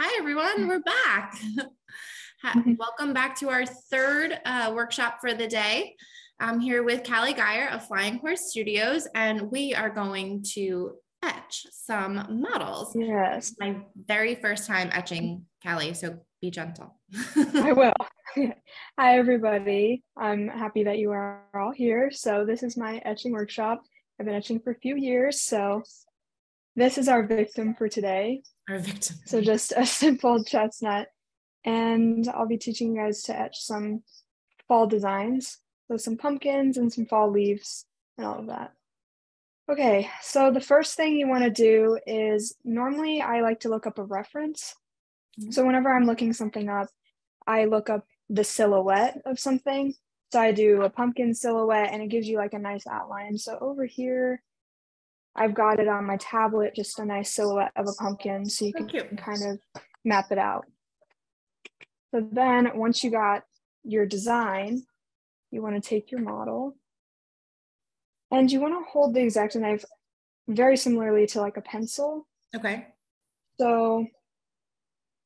Hi, everyone. We're back. Welcome back to our third workshop for the day. I'm here with Callie of Flying Horse Studios, and we are going to etch some models. Yes. My very first time etching, Callie, so be gentle. I will. Hi, everybody. I'm happy that you are all here. So this is my etching workshop. I've been etching for a few years, so this is our victim for today. Our victim. So just a simple chestnut. And I'll be teaching you guys to etch some fall designs. So some pumpkins and some fall leaves and all of that. Okay, so the first thing you want to do is, normally I like to look up a reference. So whenever I'm looking something up, I look up the silhouette of something. So I do a pumpkin silhouette and it gives you like a nice outline. So over here, I've got it on my tablet, just a nice silhouette of a pumpkin, so you can kind of map it out. So then once you got your design, you want to take your model and you want to hold the X-Acto knife very similarly to like a pencil. Okay. So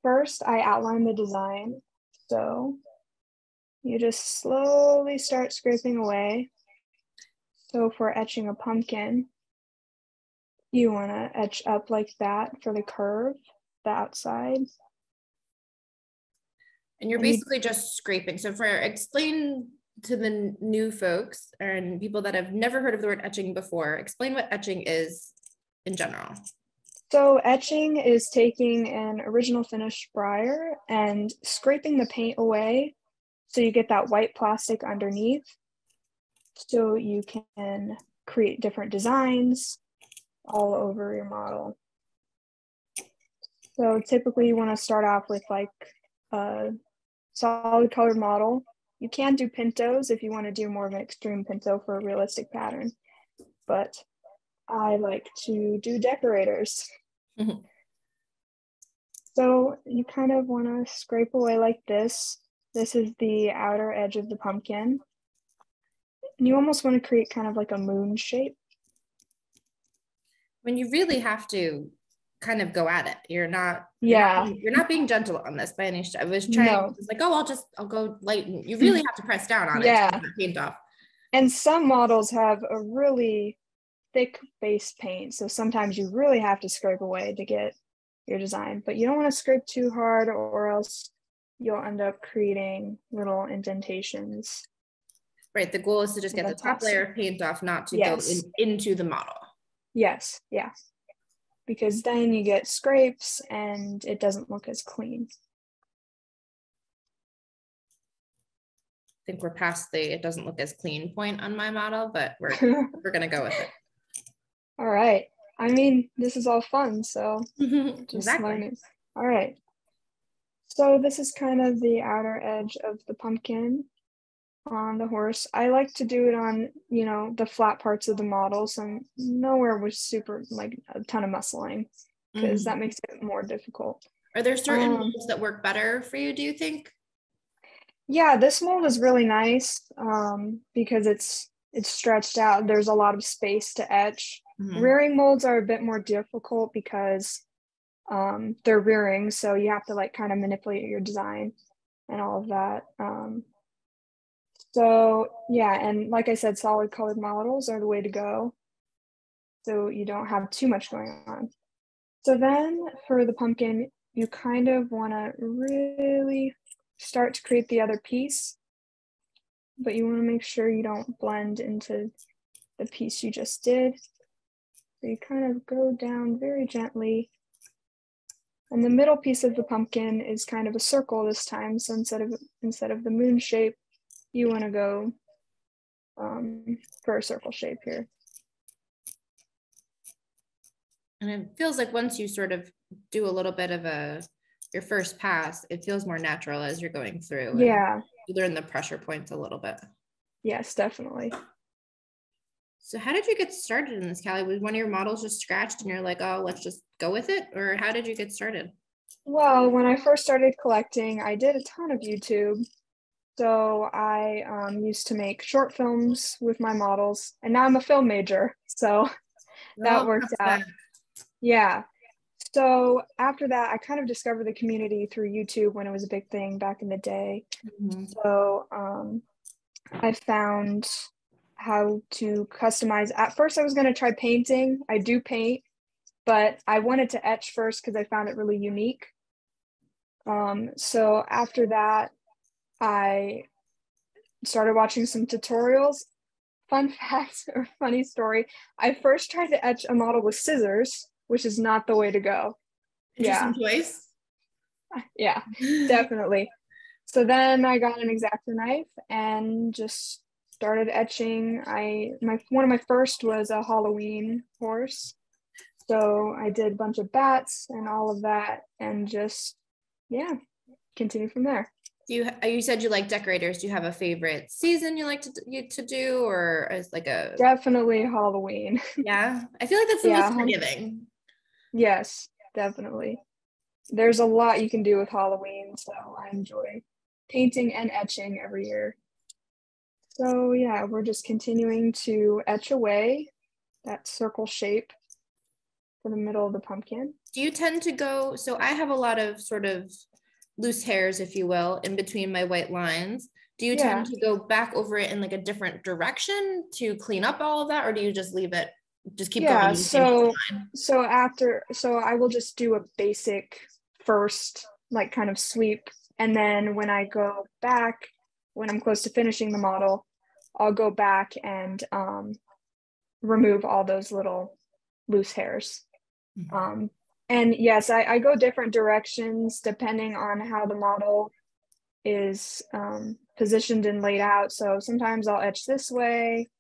first I outline the design. So you just slowly start scraping away. So for etching a pumpkin, you want to etch up like that for the curve, the outside. And you're basically just scraping. So explain to the new folks and people that have never heard of the word etching before, explain what etching is in general. So etching is taking an original finished Briar and scraping the paint away so you get that white plastic underneath, so you can create different designs all over your model. So typically you want to start off with like a solid colored model. You can do pintos if you want to do more of an extreme pinto for a realistic pattern, but I like to do decorators. Mm-hmm. So you kind of want to scrape away like this. This is the outer edge of the pumpkin. And you almost want to create kind of like a moon shape. When you really have to kind of go at it, you're not being gentle on this by any stretch. I was trying, No. It's like, oh, I'll go light. And you really have to press down on it to get the paint off. And some models have a really thick base paint, so sometimes you really have to scrape away to get your design, but you don't want to scrape too hard or else you'll end up creating little indentations. Right, the goal is to just get the top layer of paint off, not to go into the model. Yes, yeah, because then you get scrapes and it doesn't look as clean. I think we're past the it doesn't look as clean point on my model, but we're gonna go with it. All right. I mean, this is all fun, so just exactly. learning. All right. So this is kind of the outer edge of the pumpkin on the horse. I like to do it on, the flat parts of the model, so nowhere with super, like a ton of muscling, because that makes it more difficult. Are there certain molds that work better for you, do you think? Yeah, this mold is really nice because it's stretched out. There's a lot of space to etch. Rearing molds are a bit more difficult because they're rearing, so you have to like kind of manipulate your design and all of that. So yeah, and like I said, solid colored models are the way to go, so you don't have too much going on. So then for the pumpkin, you kind of want to really start to create the other piece, but you want to make sure you don't blend into the piece you just did. So you kind of go down very gently. And the middle piece of the pumpkin is kind of a circle this time. So instead of the moon shape, you want to go for a circle shape here. And it feels like once you sort of do a little bit of your first pass, it feels more natural as you're going through. Yeah. You learn the pressure points a little bit. Yes, definitely. So how did you get started in this, Callie? Was one of your models just scratched and you're like, oh, let's just go with it? Or how did you get started? Well, when I first started collecting, I did a ton of YouTube. So I used to make short films with my models, and now I'm a film major. So that worked out. Yeah. So after that, I kind of discovered the community through YouTube when it was a big thing back in the day. So I found how to customize. At first, I was going to try painting. I do paint, but I wanted to etch first because I found it really unique. So after that, I started watching some tutorials. Fun fact or funny story, I first tried to etch a model with scissors, which is not the way to go. Interesting choice. Yeah, definitely. So then I got an X-Acto knife and just started etching. One of my first was a Halloween horse. So I did a bunch of bats and all of that and just, yeah, continue from there. You said you like decorators. Do you have a favorite season you like to do, or as like a Definitely Halloween. Yeah, I feel like that's the most forgiving. Yes, definitely. There's a lot you can do with Halloween, so I enjoy painting and etching every year. So yeah, we're just continuing to etch away that circle shape for the middle of the pumpkin. Do you tend to go, so I have a lot of sort of loose hairs, if you will, in between my white lines. Do you tend to go back over it in like a different direction to clean up all of that, or do you just leave it, just keep going? So I will just do a basic first, like kind of sweep, and then when I go back, when I'm close to finishing the model, I'll go back and remove all those little loose hairs. And yes, I go different directions depending on how the model is positioned and laid out. So sometimes I'll etch this way,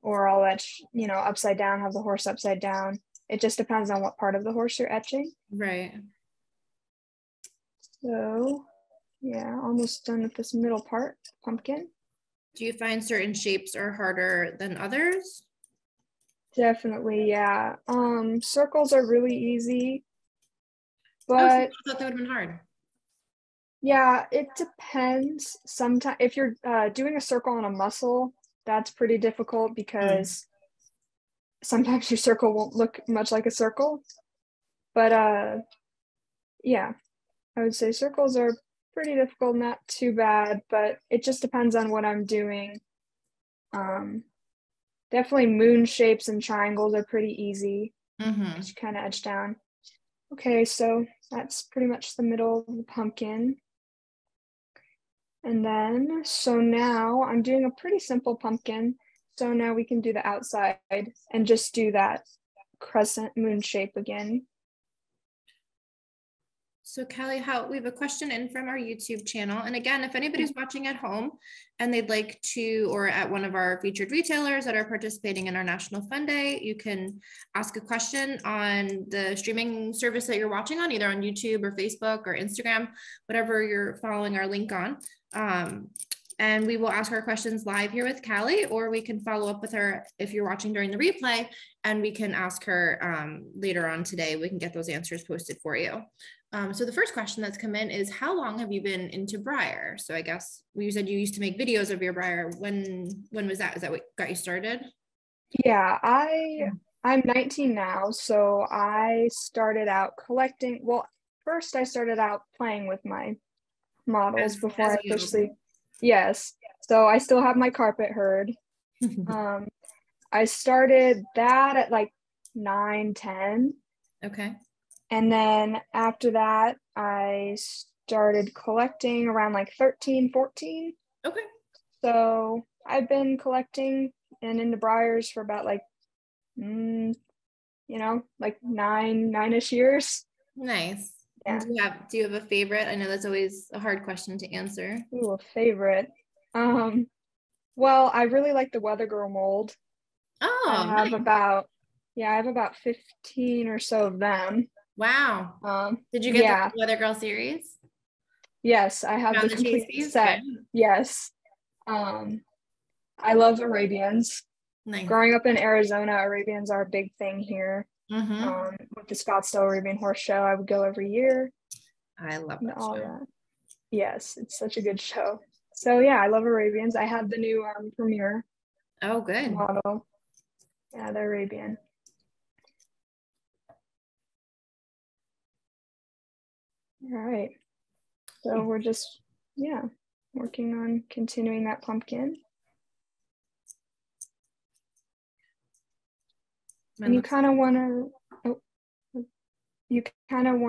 or I'll etch, upside down, have the horse upside down. It just depends on what part of the horse you're etching. Right. So yeah, almost done with this middle part, pumpkin. Do you find certain shapes are harder than others? Definitely, yeah. Circles are really easy, but I thought that would have been hard. Yeah, it depends. Sometimes if you're doing a circle on a muscle, that's pretty difficult because sometimes your circle won't look much like a circle. But yeah, I would say circles are pretty difficult, not too bad, but it just depends on what I'm doing. Definitely moon shapes and triangles are pretty easy. Just kind of edge down. Okay, so that's pretty much the middle of the pumpkin. And then, so now I'm doing a pretty simple pumpkin. So now we can do the outside and just do that crescent moon shape again. So Callie, we have a question in from our YouTube channel. And again, if anybody's watching at home and they'd like to, or at one of our featured retailers that are participating in our National Fun Day, you can ask a question on the streaming service that you're watching on, either on YouTube or Facebook or Instagram, whatever you're following our link on. And we will ask our questions live here with Callie, or we can follow up with her if you're watching during the replay, and we can ask her later on today. We can get those answers posted for you. So the first question that's come in is, how long have you been into Briar? So I guess you said you used to make videos of your Briar. When was that? Is that what got you started? Yeah, I'm 19 now, so I started out collecting. Well, first I started out playing with my models before I officially. Yes, so I still have my carpet herd. I started that at like 9, 10. Okay. And then after that, I started collecting around like 13, 14. Okay. So I've been collecting and into Briars for about like, like nine-ish years. Nice. Yeah. And do you have a favorite? I know that's always a hard question to answer. Ooh, a favorite. Well, I really like the Weather Girl mold. Oh, I have about 15 or so of them. Wow. Did you get the Weather Girl series? Yes, I have the complete set. Good. Yes. I love Arabians. Nice. Growing up in Arizona, Arabians are a big thing here. With the Scottsdale Arabian Horse Show, I would go every year. I love that show. That. Yes, it's such a good show. So yeah, I love Arabians. I have the new Premier. Oh, good. Model. Yeah, the Arabian. All right. So we're just, yeah, working on continuing that pumpkin. And you kind of want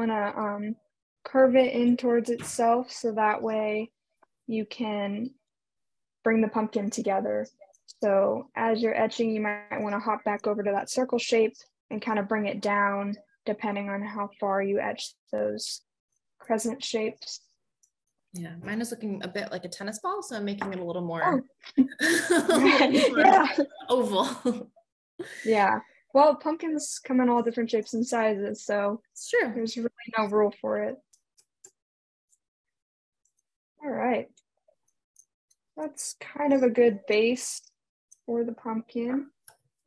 to, curve it in towards itself so that way you can bring the pumpkin together. So as you're etching, you might want to hop back over to that circle shape and kind of bring it down depending on how far you etch those crescent shapes. Yeah, mine is looking a bit like a tennis ball, so I'm making it a little more, yeah. oval. Yeah. Well, pumpkins come in all different shapes and sizes, so It's true. there's really no rule for it. All right. That's kind of a good base for the pumpkin.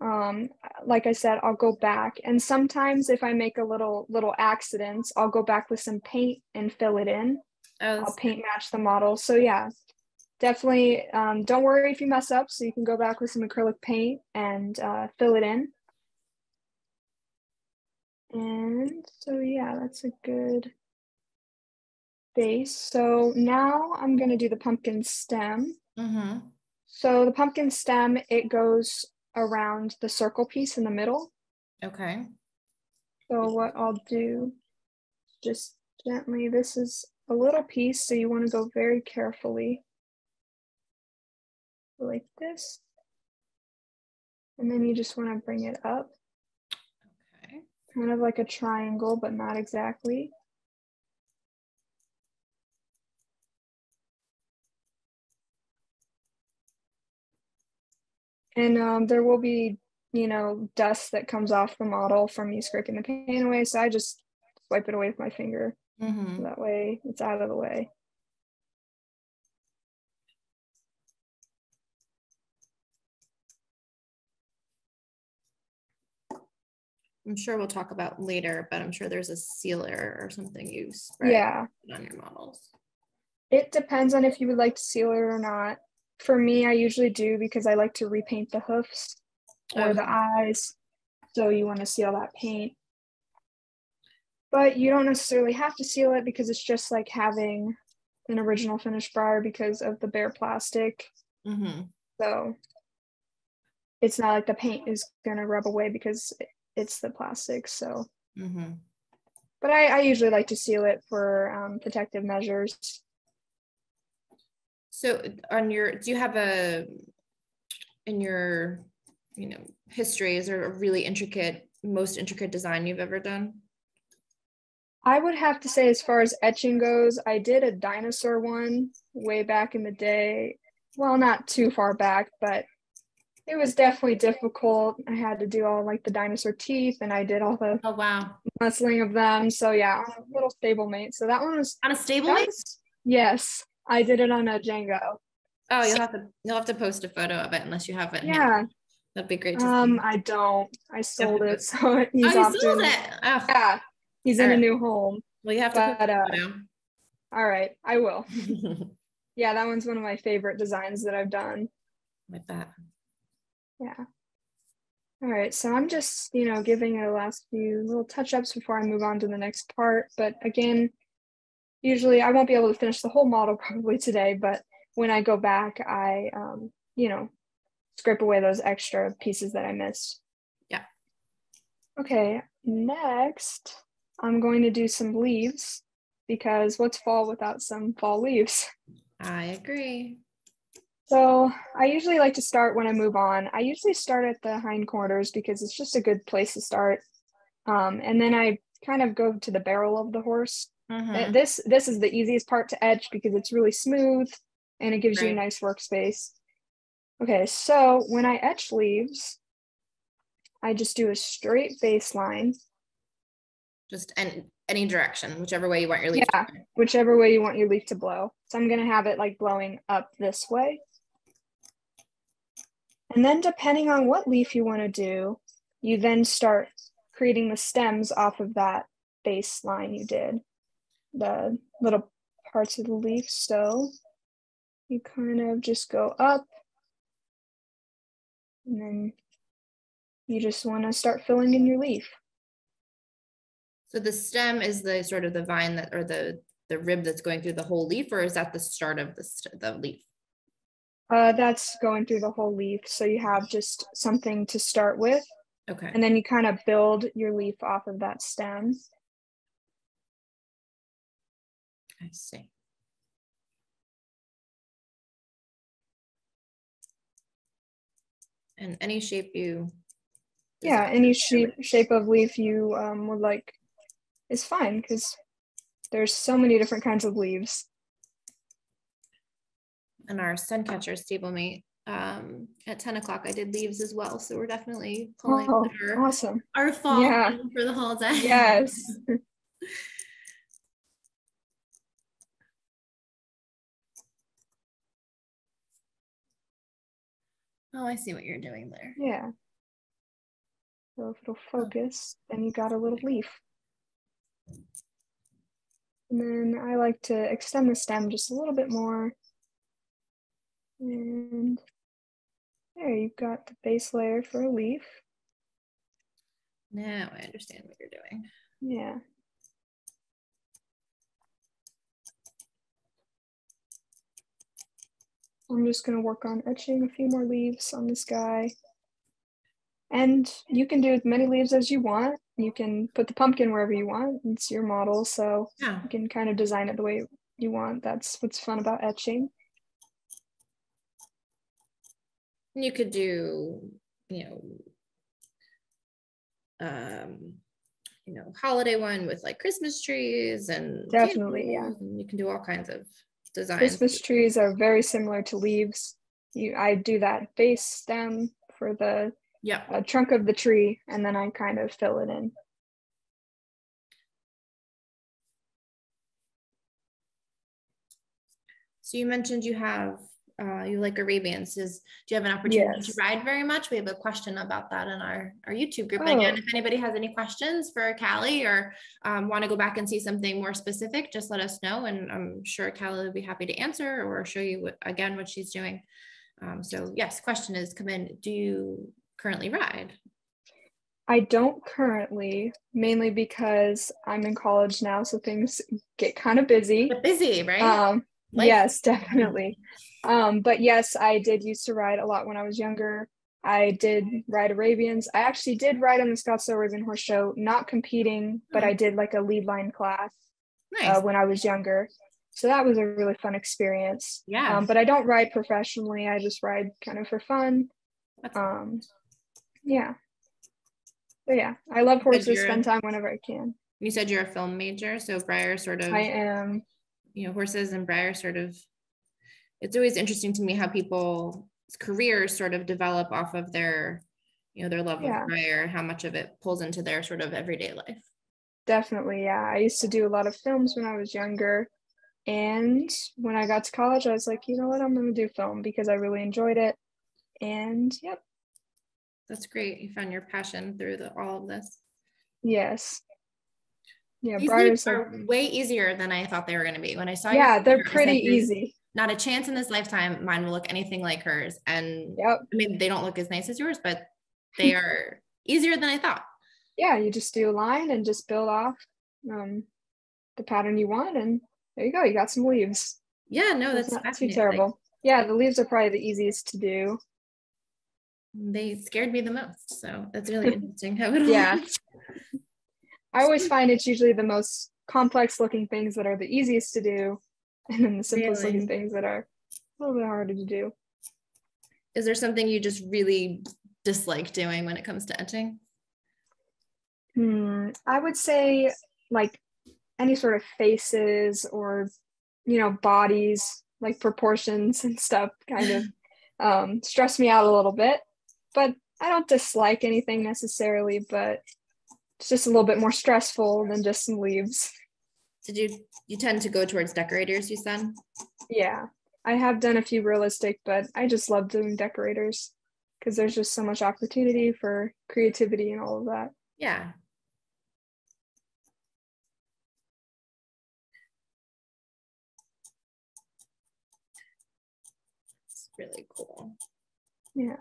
Like I said, I'll go back, and sometimes if I make a little accidents, I'll go back with some paint and fill it in. I'll paint match the model. So yeah, definitely don't worry if you mess up, so you can go back with some acrylic paint and fill it in. And so yeah, that's a good base. So now I'm going to do the pumpkin stem. Mm-hmm. So the pumpkin stem, it goes around the circle piece in the middle. Okay. So what I'll do, just gently, this is a little piece, so you want to go very carefully like this. And then you just want to bring it up. Okay. Kind of like a triangle, but not exactly. And there will be, dust that comes off the model from you scraping the paint away. So I just wipe it away with my finger. Mm-hmm. That way it's out of the way. I'm sure we'll talk about later, but I'm sure there's a sealer or something you spray on your models. It depends on if you would like to seal it or not. For me, I usually do because I like to repaint the hoofs or the eyes. So you want to seal that paint. But you don't necessarily have to seal it because it's just like having an original finished Briar because of the bare plastic. Mm-hmm. So it's not like the paint is going to rub away because it's the plastic. So, mm-hmm. But I usually like to seal it for protective measures. So do you have in your, history, is there a really most intricate design you've ever done? I would have to say, as far as etching goes, I did a dinosaur one way back in the day. Well, not too far back, but it was definitely difficult. I had to do all like the dinosaur teeth, and I did all the muscling of them. So yeah, on a little stablemate. So that one was on a stablemate. Yes, I did it on a Django. Oh, you'll have to post a photo of it unless you have it. Yeah, that'd be great to see. I don't. I sold it, so you sold it. Oh. Yeah, he's in a new home. Well, you have to post a photo. All right, I will. Yeah, that one's one of my favorite designs that I've done. Like that. Yeah. All right, so I'm just, giving it a last few little touch-ups before I move on to the next part. But again, usually I won't be able to finish the whole model probably today, but when I go back, I, scrape away those extra pieces that I missed. Yeah. Okay, next, I'm going to do some leaves because what's fall without some fall leaves? I agree. So I usually like to start when I move on. I usually start at the hindquarters because it's just a good place to start. And then I kind of go to the barrel of the horse. Mm-hmm. This is the easiest part to etch because it's really smooth and it gives you a nice workspace. Okay, so when I etch leaves, I just do a straight baseline. Just any direction, whichever way you want your leaf to blow. Whichever way you want your leaf to blow. So I'm going to have it like blowing up this way. And then depending on what leaf you want to do, you then start creating the stems off of that baseline you did, the little parts of the leaf. So you kind of just go up and then you just want to start filling in your leaf. So the stem is the sort of the vine that, or the rib that's going through the whole leaf, or is that the start of the leaf? That's going through the whole leaf. So you have just something to start with, Okay. and then you kind of build your leaf off of that stem. I see. And any shape you Yeah, any shape of leaf you would like is fine, because there's so many different kinds of leaves. And our sun catcher stablemate, at 10 o'clock, I did leaves as well. So we're definitely pulling Awesome. our fall Yeah. for the holiday. Yes. Oh, I see what you're doing there. Yeah. So if it'll focus, then you got a little leaf. And then I like to extend the stem just a little bit more. And there, you've got the base layer for a leaf. Now I understand what you're doing. Yeah. I'm just going to work on etching a few more leaves on this guy. And you can do as many leaves as you want. You can put the pumpkin wherever you want. It's your model, so Yeah. you can kind of design it the way you want. That's what's fun about etching. You could do, holiday one with like Christmas trees and Definitely, yeah. And you can do all kinds of designs. Christmas trees are very similar to leaves. I do that base stem for the trunk of the tree, and then I kind of fill it in. So you mentioned you have you like Arabians. Do you have an opportunity to ride very much? We have a question about that in our YouTube group. And again, if anybody has any questions for Callie or want to go back and see something more specific, just let us know. And I'm sure Callie will be happy to answer or show you again what she's doing. So yes, question is come in. Do you currently ride? I don't currently, mainly because I'm in college now, so things get kind of busy. But busy, right? Yes, definitely. But yes, I did used to ride a lot when I was younger. I did ride Arabians. I actually did ride on the Scottsdale Arabian Horse Show, not competing, but I did like a lead line class when I was younger. So that was a really fun experience. Yeah. But I don't ride professionally. I just ride kind of for fun. Yeah. But yeah, I love horses, spend time whenever I can. You said you're a film major, so Briar sort of. I am. Horses and Briar sort of, it's always interesting to me how people's careers sort of develop off of their, their love of Briar, how much of it pulls into their sort of everyday life. Definitely, yeah. I used to do a lot of films when I was younger. And when I got to college, I was like, you know what, I'm going to do film because I really enjoyed it. And yep. That's great. You found your passion through all of this. Yes. Yeah, these leaves are way easier than I thought they were going to be. When I saw they're pretty easy. Not a chance in this lifetime mine will look anything like hers. And I mean, they don't look as nice as yours, but they are easier than I thought. Yeah, you just do a line and just build off the pattern you want, and there you go. You got some leaves. Yeah, no, that's not too terrible. Yeah, the leaves are probably the easiest to do. They scared me the most, so that's really interesting how it I always find it's usually the most complex looking things that are the easiest to do, and then the simplest looking things that are a little bit harder to do. Is there something you just really dislike doing when it comes to etching? I would say like any sort of faces or, bodies, like proportions and stuff kind of stress me out a little bit. But I don't dislike anything necessarily, but it's just a little bit more stressful than just some leaves. Did you tend to go towards decorators, you said? Yeah, I have done a few realistic, but I just love doing decorators because there's just so much opportunity for creativity and all of that. Yeah. It's really cool. Yeah.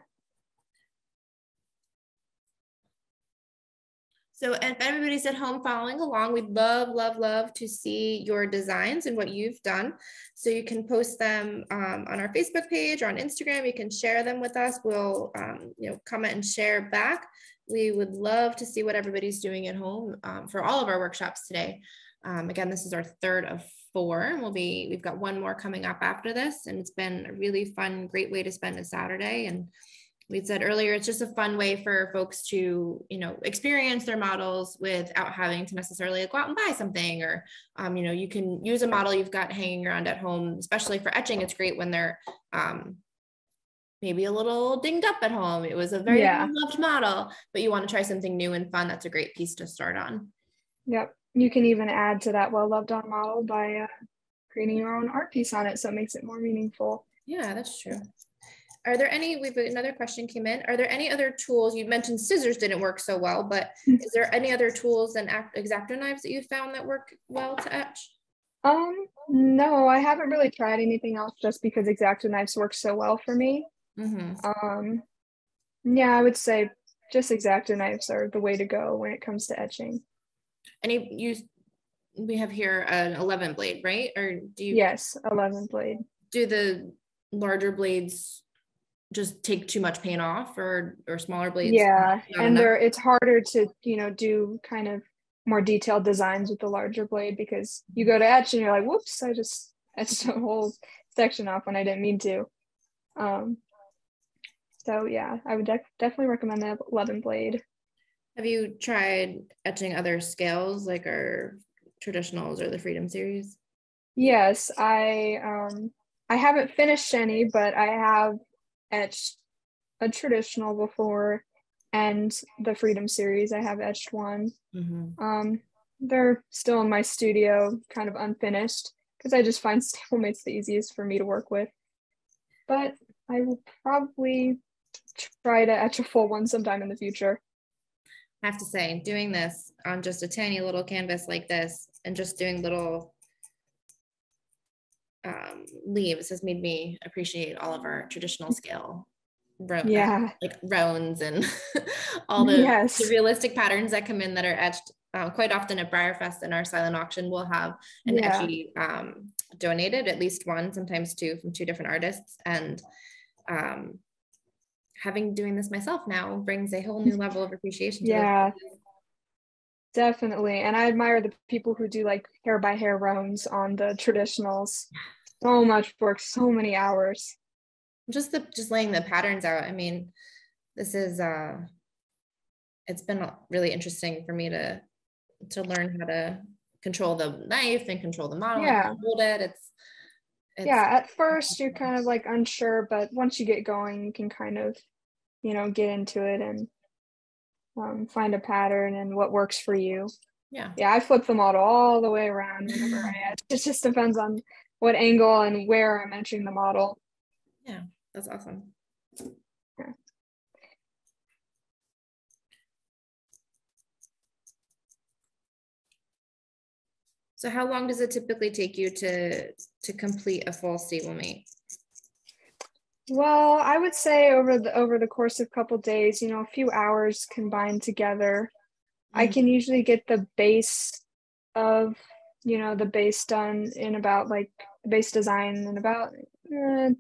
So if everybody's at home following along, we'd love to see your designs and what you've done. So you can post them on our Facebook page or on Instagram. You can share them with us. We'll comment and share back. We would love to see what everybody's doing at home for all of our workshops today. Again, this is our third of 4. We've got one more coming up after this, and it's been a really fun, great way to spend a Saturday. And we said earlier, it's just a fun way for folks to, experience their models without having to necessarily go out and buy something, or, you can use a model you've got hanging around at home, especially for etching. It's great when they're maybe a little dinged up at home. It was a very loved model, but you want to try something new and fun. That's a great piece to start on. Yep. You can even add to that well-loved on model by creating your own art piece on it, so it makes it more meaningful. Yeah, that's true. Are there another question came in. Are there any other tools? You mentioned scissors didn't work so well, but is there any other tools than X-Acto knives that you found that work well to etch? No, I haven't really tried anything else just because X-Acto knives work so well for me. Yeah, I would say just X-Acto knives are the way to go when it comes to etching. And we have here an 11 blade, right? Or do you? Yes, 11 blade. Do the larger blades just take too much paint off, or smaller blades? Yeah, and it's harder to do kind of more detailed designs with the larger blade, because you go to etch and you're like, whoops, I just etched a whole section off when I didn't mean to. So yeah, I would definitely recommend the 11 blade. Have you tried etching other scales like our traditionals or the Freedom series? Yes, I haven't finished any, but I have etched a traditional before, and the Freedom series I have etched one. They're still in my studio, kind of unfinished, because I just find Stablemates the easiest for me to work with. But I will probably try to etch a full one sometime in the future. I have to say, doing this on just a tiny little canvas like this, and just doing little leaves, has made me appreciate all of our traditional scale like rounds and all the realistic patterns that come in that are etched. Quite often at Briar Fest and our silent auction, we'll have an etchy donated, at least one, sometimes 2, from 2 different artists. And doing this myself now brings a whole new level of appreciation to definitely. And I admire the people who do like hair by hair rounds on the traditionals. So much work, so many hours. Just laying the patterns out. I mean, this is it's been really interesting for me to learn how to control the knife and control the model and hold it. It's at first you're kind of like unsure, but once you get going, you can kind of get into it and find a pattern and what works for you. I flip the model all the way around whenever I etch. It just depends on what angle and where I'm etching the model. Yeah, that's awesome. Yeah. So how long does it typically take you to complete a full stablemate? Well, I would say over the course of a couple days, a few hours combined together. I can usually get the base of, the base done in about the base design in about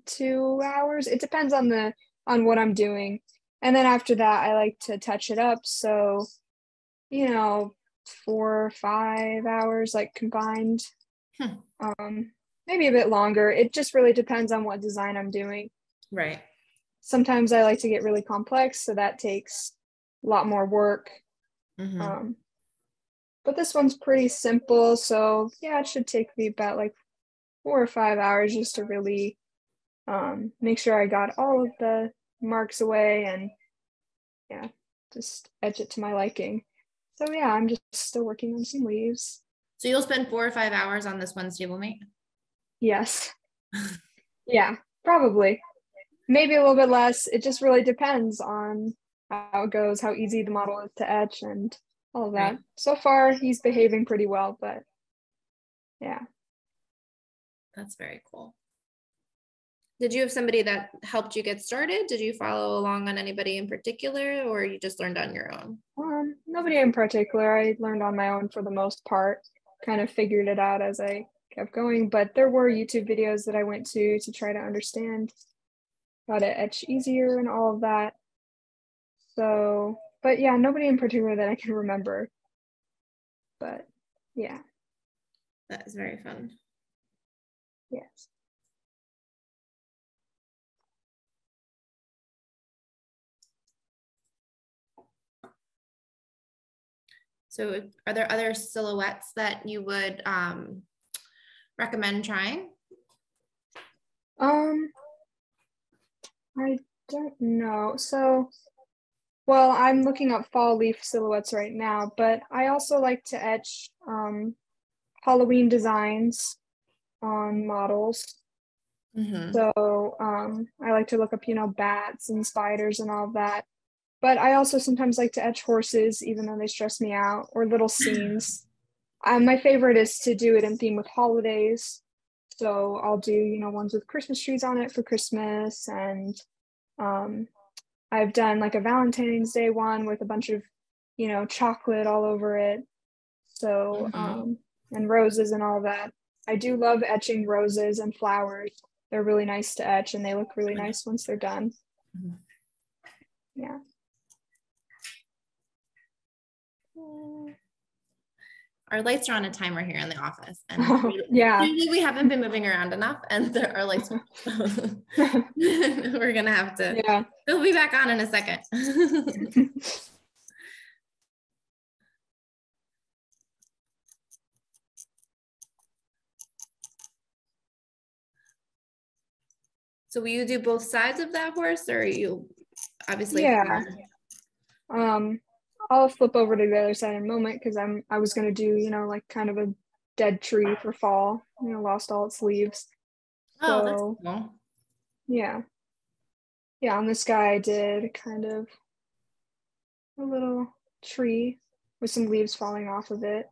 2 hours. It depends on what I'm doing. And then after that, I like to touch it up. So, 4 or 5 hours, like combined. Maybe a bit longer. It just really depends on what design I'm doing. Right. Sometimes I like to get really complex, so that takes a lot more work. But this one's pretty simple, so yeah, it should take me about 4 or 5 hours just to really make sure I got all of the marks away and just etch it to my liking. So yeah, I'm just still working on some leaves. So you'll spend 4 or 5 hours on this one stablemate? Yes. Yeah, probably. Maybe a little bit less. It just really depends on how it goes, how easy the model is to etch and all of that. Right. So far, he's behaving pretty well, but yeah. That's very cool. Did you have somebody that helped you get started? Did you follow along on anybody in particular, or you just learned on your own? Nobody in particular. I learned on my own for the most part, kind of figured it out as I kept going, but there were YouTube videos that I went to try to understand how to etch easier and all of that. So, but yeah, nobody in particular that I can remember. But yeah. That is very fun. Yes. So are there other silhouettes that you would recommend trying? I don't know. So, well, I'm looking up fall leaf silhouettes right now, but I also like to etch Halloween designs on models. So I like to look up, bats and spiders and all of that. But I also sometimes like to etch horses, even though they stress me out, or little scenes. My favorite is to do it in theme with holidays. So I'll do, ones with Christmas trees on it for Christmas. And I've done like a Valentine's Day one with a bunch of, chocolate all over it. So, and roses and all that. I do love etching roses and flowers. They're really nice to etch and they look really nice once they're done. Yeah. Our lights are on a timer here in the office, and yeah, we haven't been moving around enough, and our lights. We're gonna have to. Yeah, they'll be back on in a second. So will you do both sides of that horse, or you obviously? Yeah. I'll flip over to the other side in a moment because I was gonna do, like kind of a dead tree for fall, lost all its leaves. Oh, that's cool. Yeah. Yeah, on this guy I did kind of a little tree with some leaves falling off of it.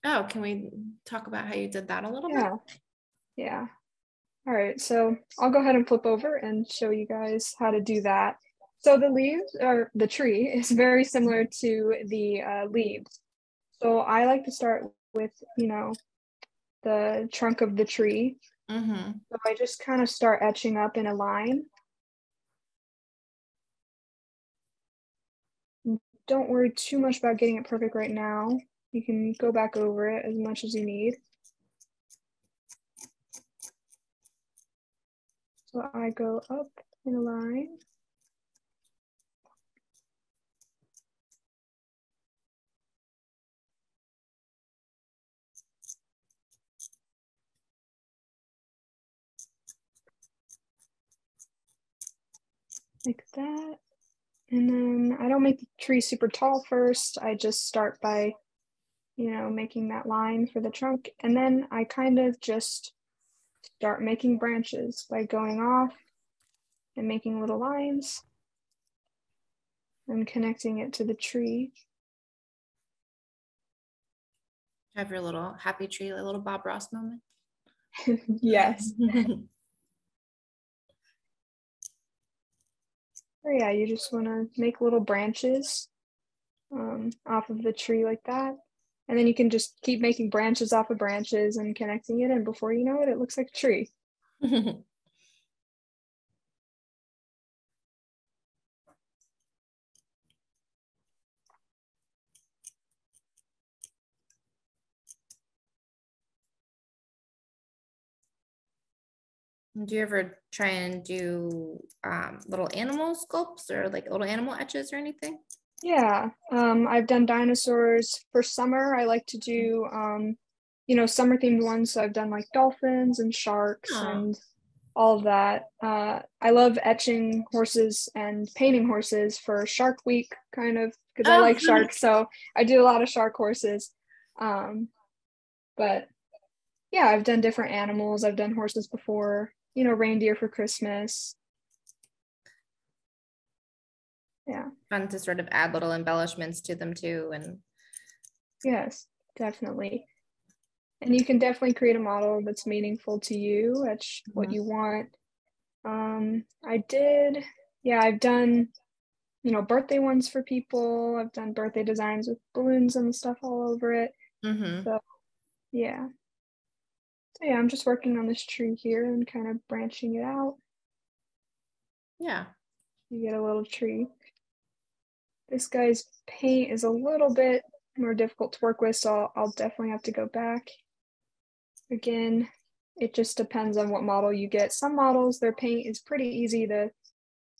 Oh, can we talk about how you did that a little bit? Yeah. All right, so I'll go ahead and flip over and show you guys how to do that. So the leaves, or the tree, is very similar to the leaves. So I like to start with, the trunk of the tree. So I just kind of start etching up in a line. Don't worry too much about getting it perfect right now. You can go back over it as much as you need. So I go up in a line. Like that. And then I don't make the tree super tall first. I just start by, making that line for the trunk. And then I kind of just start making branches by going off and making little lines and connecting it to the tree. Have your little happy tree, a little Bob Ross moment. Yes. So yeah, you just want to make little branches off of the tree like that. And then you can just keep making branches off of branches and connecting it. And before you know it, it looks like a tree. Do you ever try and do little animal sculpts or like little animal etches or anything? Yeah, I've done dinosaurs. For summer, I like to do, summer themed ones. So I've done like dolphins and sharks and all of that. I love etching horses and painting horses for Shark Week, kind of, because I like sharks. So I do a lot of shark horses. But yeah, I've done different animals. I've done horses before, reindeer for Christmas. Yeah. Fun to sort of add little embellishments to them too. And yes, definitely. And you can definitely create a model that's meaningful to you, etch what you want. I've done, birthday ones for people. I've done birthday designs with balloons and stuff all over it. So, yeah. So, yeah, I'm just working on this tree here and kind of branching it out. Yeah. You get a little tree. This guy's paint is a little bit more difficult to work with, so I'll definitely have to go back. Again, it just depends on what model you get. Some models, their paint is pretty easy to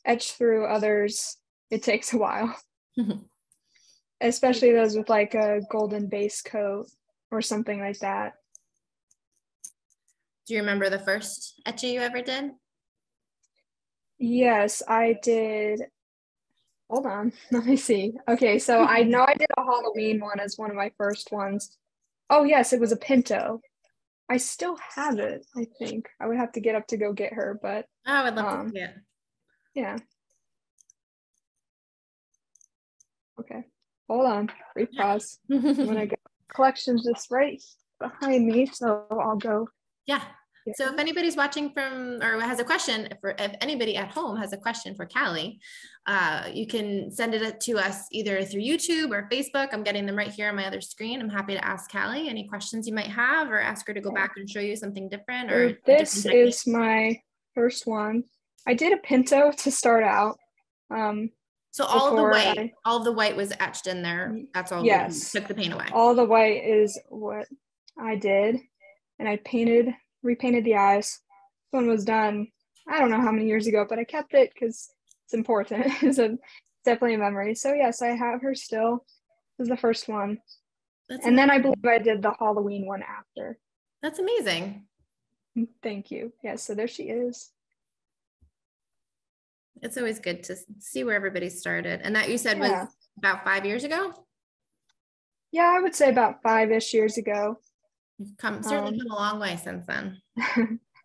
etch through. Others, it takes a while. Especially those with like a golden base coat or something like that. Do you remember the first etching you ever did? Yes, I did. Hold on, let me see. Okay, so I know I did a Halloween one as one of my first ones. Oh yes, it was a Pinto. I still have it, I think. I would have to get up to go get her, but I would love to see it. Yeah. Okay, hold on, brief pause. I'm gonna go. Collection's just right behind me, so I'll go. Yeah. So if anybody's watching from or has a question, if anybody at home has a question for Callie, you can send it to us either through YouTube or Facebook. I'm getting them right here on my other screen. I'm happy to ask Callie any questions you might have or ask her to go back and show you something different. Or this is my first one. I did a Pinto to start out. So all of the white was etched in there. That's all. Yes. Took the paint away. All the white is what I did, and I repainted the eyes. This one was done, I don't know how many years ago, but I kept it because it's important. It's definitely a memory. So yes, I have her still. This is the first one. And then I believe I did the Halloween one after. That's amazing. Thank you. Yes, so there she is. It's always good to see where everybody started. And that you said was about 5 years ago? Yeah, I would say about 5-ish years ago. You've certainly come a long way since then.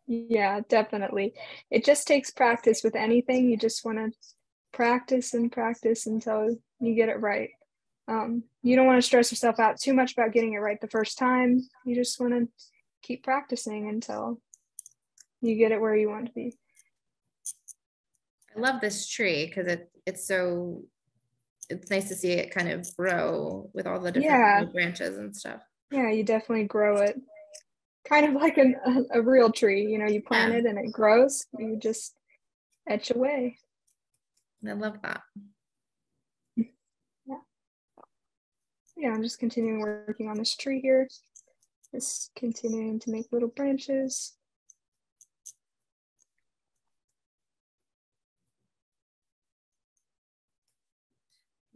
Yeah, definitely. It just takes practice with anything. You just want to practice and practice until you get it right. You don't want to stress yourself out too much about getting it right the first time. You just want to keep practicing until you get it where you want to be. I love this tree because it's nice to see it kind of grow with all the different branches and stuff. Yeah, you definitely grow it. Kind of like a real tree, you plant it and it grows. You just etch away. I love that. Yeah, I'm just continuing working on this tree here. Just continuing to make little branches.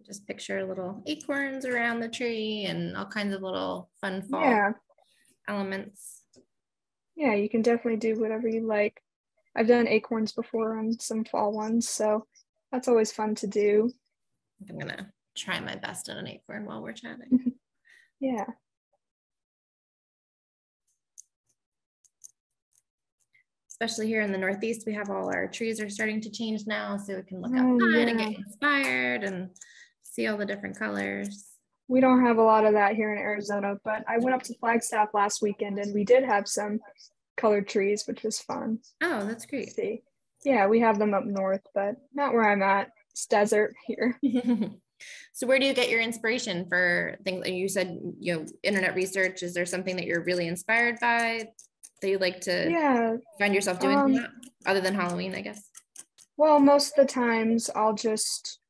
Just picture little acorns around the tree and all kinds of little fun fall elements. Yeah, you can definitely do whatever you like. I've done acorns before on some fall ones, so that's always fun to do. I'm gonna try my best on an acorn while we're chatting. Yeah. Especially here in the Northeast, we have all our trees are starting to change now, so we can look outside and get inspired and see all the different colors. We don't have a lot of that here in Arizona, but I went up to Flagstaff last weekend and we did have some colored trees, which was fun. Oh, that's great. See. Yeah, we have them up north, but not where I'm at. It's desert here. So where do you get your inspiration for things? You said, internet research. Is there something that you're really inspired by that you like to find yourself doing that, other than Halloween, I guess? Well, most of the times I'll just,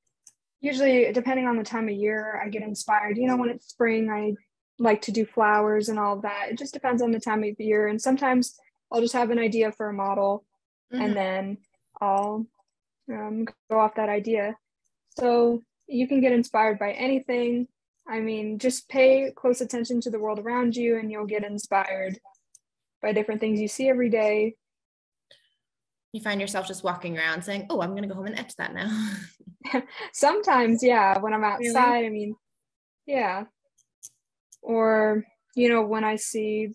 usually depending on the time of year, I get inspired. When it's spring, I like to do flowers and all of that. It just depends on the time of year. And sometimes I'll just have an idea for a model and then I'll go off that idea. So you can get inspired by anything. I mean, just pay close attention to the world around you and you'll get inspired by different things you see every day. You find yourself just walking around saying, oh, I'm going to go home and etch that now. Sometimes, yeah, when I'm outside, really? I mean, yeah. Or, when I see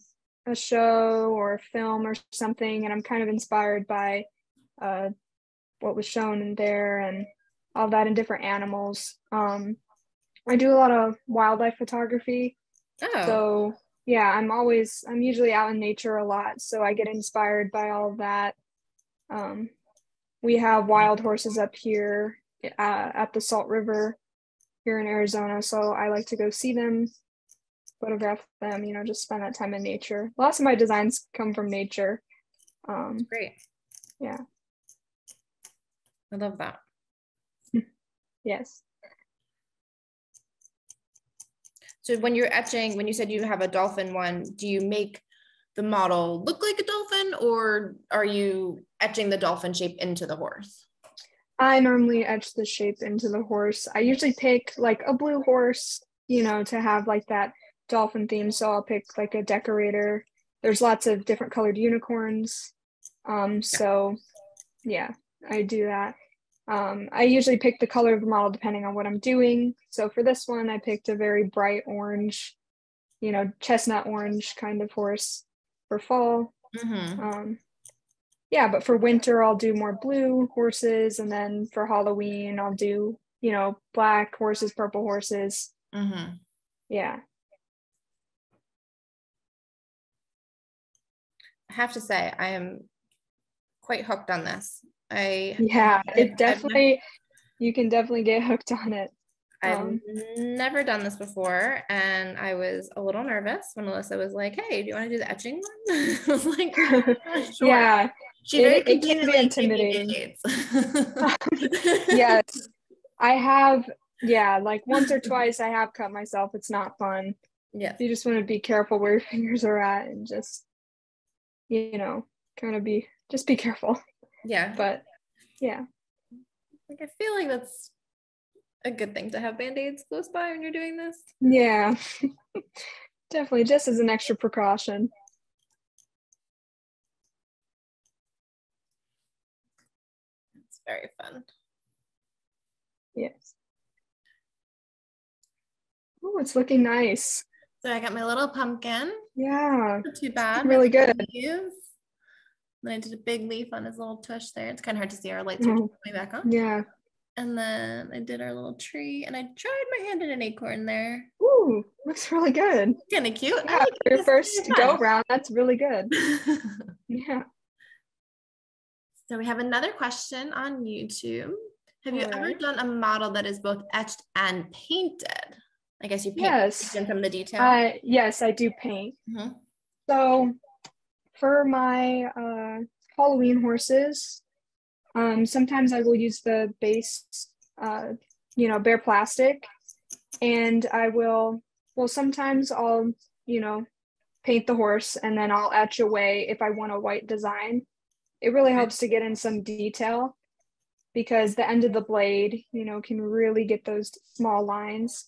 a show or a film or something and I'm kind of inspired by what was shown in there and all that and different animals. I do a lot of wildlife photography. Oh. So yeah, I'm usually out in nature a lot. So I get inspired by all of that. We have wild horses up here at the Salt River here in Arizona, so I like to go see them, photograph them, you know, just spend that time in nature. Lots of my designs come from nature. Great. Yeah. I love that. Yes. So when you're etching, when you said you have a dolphin one, do you make the model look like a dolphin, or are you etching the dolphin shape into the horse? I normally etch the shape into the horse. I usually pick like a blue horse, you know, to have like that dolphin theme. So I'll pick like a decorator. There's lots of different colored unicorns. So yeah, I do that. I usually pick the color of the model depending on what I'm doing. So for this one, I picked a very bright orange, you know, chestnut orange kind of horse for fall. Yeah, but for winter, I'll do more blue horses. And then for Halloween, I'll do, you know, black horses, purple horses. Yeah. I have to say, I am quite hooked on this. Yeah, you can definitely get hooked on it. I've never done this before, and I was a little nervous when Alyssa was like, "Hey, do you want to do the etching one?" I was like, "Sure." Yeah, She very it can be intimidating. Yes, I have. Yeah, like once or twice I have cut myself. It's not fun. Yeah, You just want to be careful where your fingers are at and just, you know, kind of be careful. Yeah, but yeah, like I feel like that's a good thing to have band-aids close by when you're doing this. Yeah. Definitely, just as an extra precaution. It's very fun. Yes. Oh, it's looking nice. So I got my little pumpkin. Yeah. Not too bad. Really good. Leaves. Then I did a big leaf on his little tush there. It's kind of hard to see, our lights are way back on. Yeah. And then I did our little tree, and I tried my hand at an acorn there. Ooh, looks really good. Kind of cute. Yeah, for your first go round, that's really good. Yeah. So we have another question on YouTube. Have you ever done a model that is both etched and painted? I guess you paint. Yes. In some of the detail. Yes, I do paint. So for my Halloween horses, sometimes I will use the base, you know, bare plastic, and I will, well, sometimes I'll, you know, paint the horse and then I'll etch away if I want a white design. It really helps to get in some detail because the end of the blade, you know, can really get those small lines.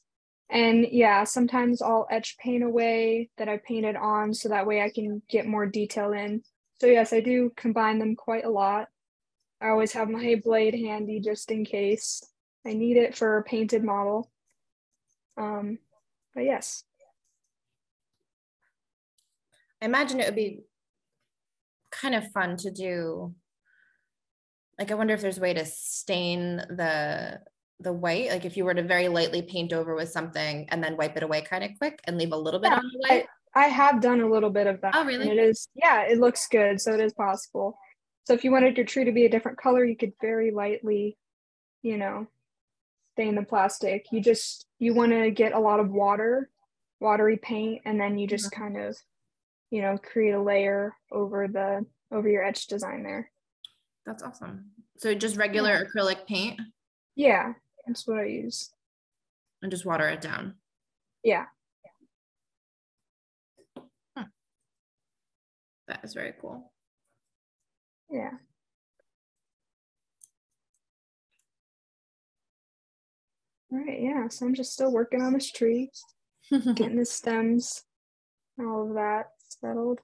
And yeah, sometimes I'll etch paint away that I painted on so that way I can get more detail in. So yes, I do combine them quite a lot. I always have my blade handy just in case I need it for a painted model. But yes. I imagine it would be kind of fun to do. Like, I wonder if there's a way to stain the white, like if you were to very lightly paint over with something and then wipe it away kind of quick and leave a little bit on the white. I have done a little bit of that. Oh, really? And it is, yeah, it looks good. So it is possible. So if you wanted your tree to be a different color, you could very lightly, you know, stain the plastic. You want to get a lot of watery paint, and then you just kind of, you know, create a layer over your etched design there. That's awesome. So just regular acrylic paint? Yeah, that's what I use. And just water it down. Yeah. That is very cool. Yeah. All right, yeah, so I'm just still working on this tree, getting the stems, all of that settled.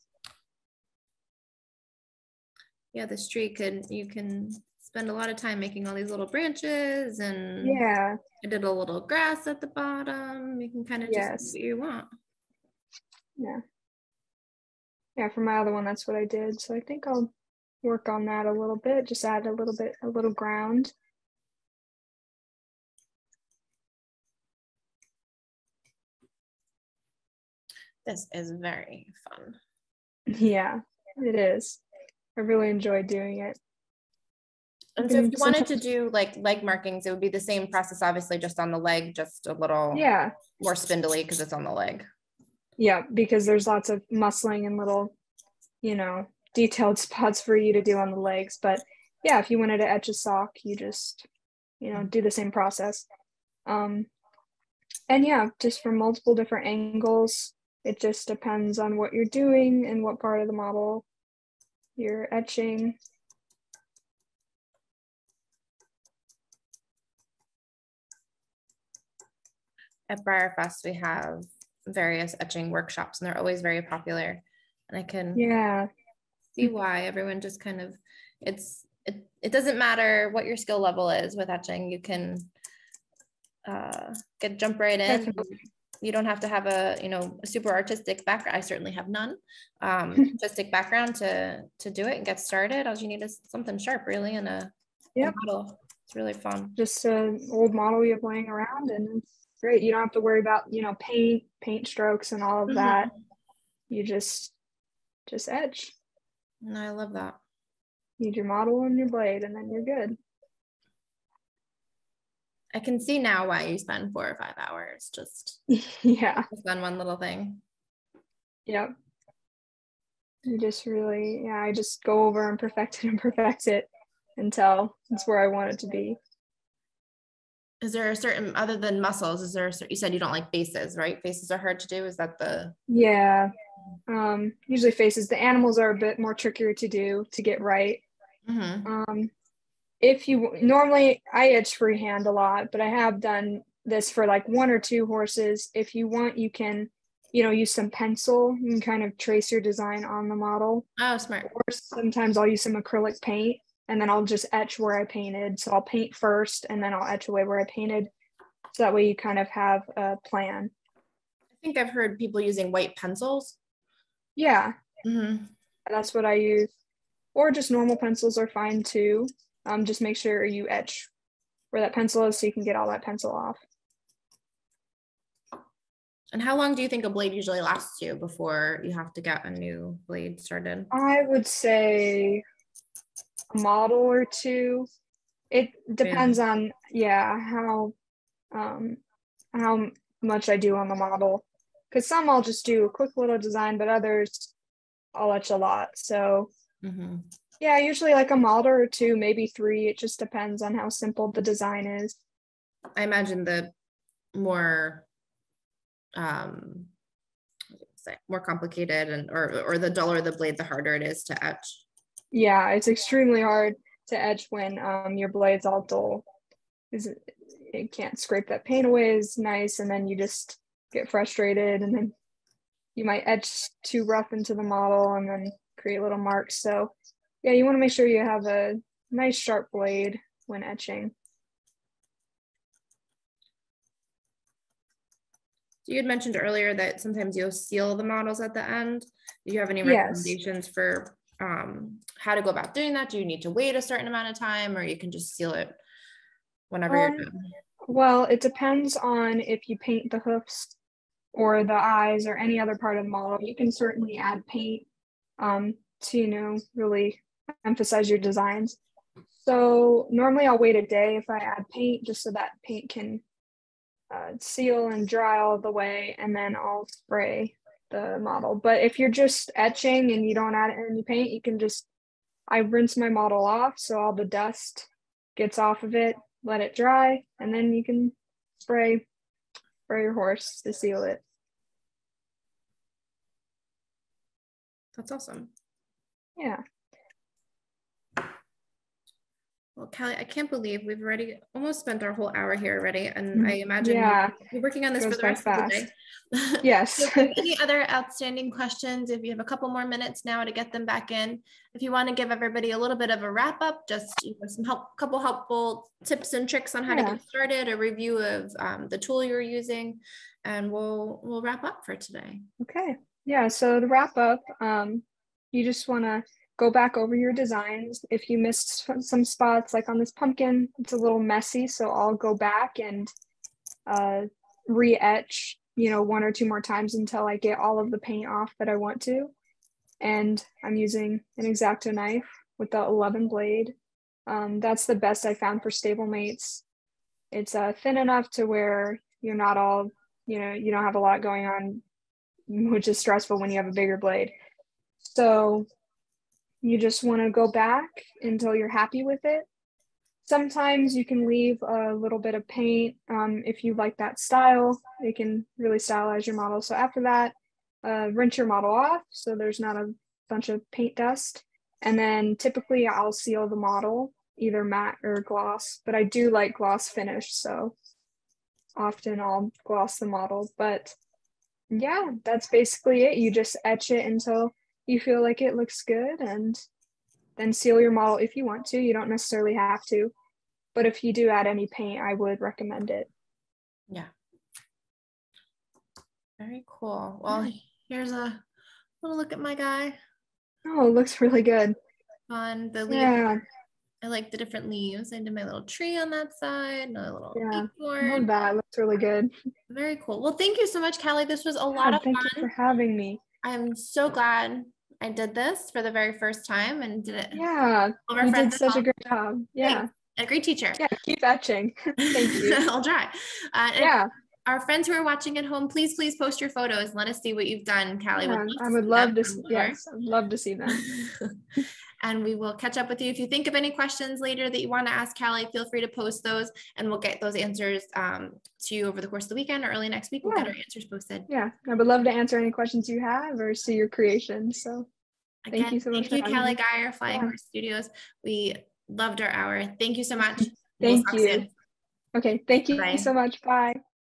Yeah, this tree you can spend a lot of time making all these little branches, and yeah, I did a little grass at the bottom. You can kind of just do what you want. Yeah. Yeah, for my other one, that's what I did. So I think I'll work on that a little bit, just add a little ground. This is very fun. Yeah, it is. I really enjoy doing it. And so if you wanted to do like leg markings, it would be the same process, obviously, just on the leg, just a little more spindly because it's on the leg. Yeah, because there's lots of muscling and little, you know, detailed spots for you to do on the legs. But yeah, if you wanted to etch a sock, you just, you know, do the same process. And yeah, just from multiple different angles. It just depends on what you're doing and what part of the model you're etching. At Briar Fest, we have various etching workshops, and they're always very popular. And I can see why everyone just kind of, it doesn't matter what your skill level is with etching. You can jump right in. Definitely. You don't have to have a super artistic background. I certainly have none. Artistic background to do it and get started. All you need is something sharp, really, and a model. It's really fun. Just an old model you have laying around, and it's great. You don't have to worry about paint strokes and all of that. You just etch. And I love that. Need your model and your blade, and then you're good. I can see now why you spend 4 or 5 hours just on one little thing. Yep. You just really, I just go over and perfect it until it's where I want it to be. Is there a certain, other than muscles, is there, you said you don't like faces, right? Faces are hard to do. Is that the? Yeah. Usually faces. The animals are a bit more trickier to do, to get right. If you normally, I etch freehand a lot, but I have done this for like 1 or 2 horses. If you want, you can, use some pencil. You can kind of trace your design on the model. Oh, smart. Or sometimes I'll use some acrylic paint, and then I'll just etch where I painted. So I'll paint first, and then I'll etch away where I painted. So that way you kind of have a plan. I think I've heard people using white pencils. Yeah. That's what I use. Or just normal pencils are fine too. Just make sure you etch where that pencil is so you can get all that pencil off. And how long do you think a blade usually lasts you before you have to get a new blade started? I would say a model or 2. It depends on how much I do on the model. Because some I'll just do a quick little design, but others I'll etch a lot. So yeah, usually like a model or 2, maybe 3. It just depends on how simple the design is. I imagine the more more complicated and or the duller the blade, the harder it is to etch. Yeah, it's extremely hard to etch when your blade's all dull. It can't scrape that paint away as nice, and then you just get frustrated, and then you might etch too rough into the model and then create little marks. So yeah, you want to make sure you have a nice sharp blade when etching. You had mentioned earlier that sometimes you'll seal the models at the end. Do you have any recommendations for how to go about doing that? Do you need to wait a certain amount of time, or you can just seal it whenever you're done? Well, it depends on if you paint the hoofs or the eyes or any other part of the model. You can certainly add paint to, really emphasize your designs. So normally I'll wait a day if I add paint, just so that paint can seal and dry all the way, and then I'll spray the model. But if you're just etching and you don't add any paint, you can I rinse my model off so all the dust gets off of it, let it dry, and then you can spray your horse to seal it. That's awesome. Yeah. Well, Callie, I can't believe we've already almost spent our whole hour here already. And I imagine you're working on this for the rest of the day. Yes. So if you have any other outstanding questions, if you have a couple more minutes now to get them back in, if you want to give everybody a little bit of a wrap up, just some couple helpful tips and tricks on how to get started, a review of the tool you're using, and we'll wrap up for today. Okay. Yeah. So to wrap up, you just want to go back over your designs. If you missed some spots, like on this pumpkin, it's a little messy, so I'll go back and re-etch, 1 or 2 more times until I get all of the paint off that I want to. And I'm using an X-Acto knife with the 11 blade. That's the best I found for Stablemates. It's thin enough to where you're not all, you don't have a lot going on, which is stressful when you have a bigger blade. So you just want to go back until you're happy with it. Sometimes you can leave a little bit of paint. If you like that style, it can really stylize your model. So after that, rinse your model off so there's not a bunch of paint dust. And then typically I'll seal the model, either matte or gloss, but I do like gloss finish, so often I'll gloss the model. But yeah, that's basically it. You just etch it until you feel like it looks good, and then seal your model if you want to. You don't necessarily have to, but if you do add any paint, I would recommend it. Yeah. Very cool. Well, here's a little look at my guy. Oh, it looks really good. On the leaf. Yeah. I like the different leaves. I did my little tree on that side, another little acorn. Love that. It looks really good. Very cool. Well, thank you so much, Callie. This was a lot of fun. Thank you for having me. I'm so glad I did this for the very first time and did it. Yeah, you did such a great job. Yeah. Thanks. A great teacher. Yeah, keep etching. Thank you. I'll try. Yeah. Our friends who are watching at home, please post your photos and let us see what you've done, Callie. Yeah, I would love to. Yes, I'd love to see them. And we will catch up with you. If you think of any questions later that you want to ask Callie, feel free to post those and we'll get those answers to you over the course of the weekend or early next week. We'll get our answers posted. Yeah, I would love to answer any questions you have or see your creation. So again, thank you so much. Thank you, Callie Geyer, Flying Horse Studios. We loved our hour. Thank you so much. Thank you. Soon. Okay, thank you so much. Bye.